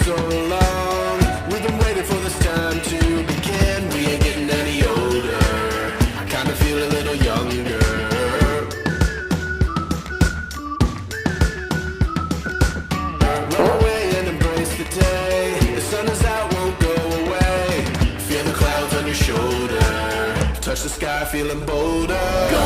so long. We've been waiting for this time to begin. We ain't getting any older. I kinda feel a little younger. Run away and embrace the day. The sun is out, won't go away. Feel the clouds on your shoulder. Touch the sky, feeling bolder.